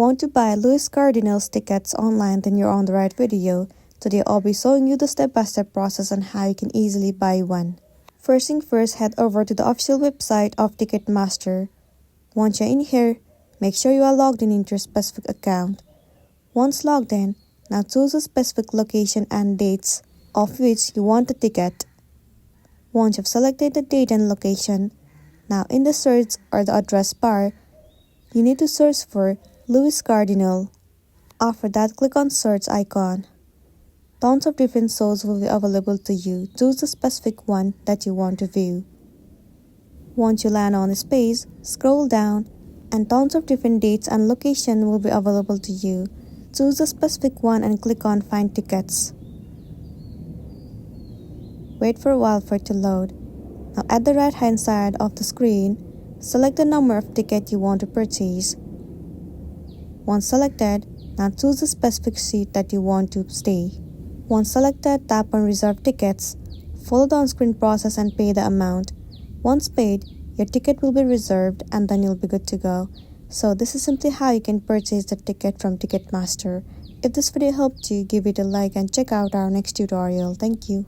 Want to buy Louis Cardinals tickets online? Then you're on the right video. Today I'll be showing you the step-by-step process on how you can easily buy one. First thing first, head over to the official website of Ticketmaster. Once you're in here, make sure you are logged in into your specific account. Once logged in, now choose a specific location and dates of which you want the ticket. Once you've selected the date and location, now in the search or the address bar, you need to search for Louis Cardinal. After that, click on search icon. Tons of different shows will be available to you. Choose the specific one that you want to view. Once you land on this page, scroll down and tons of different dates and location will be available to you. Choose the specific one and click on find tickets. Wait for a while for it to load. Now at the right hand side of the screen, select the number of ticket you want to purchase. Once selected, now choose the specific seat that you want to stay. Once selected, tap on reserve tickets, follow the on-screen process and pay the amount. Once paid, your ticket will be reserved and then you'll be good to go. So this is simply how you can purchase the ticket from Ticketmaster. If this video helped you, give it a like and check out our next tutorial. Thank you.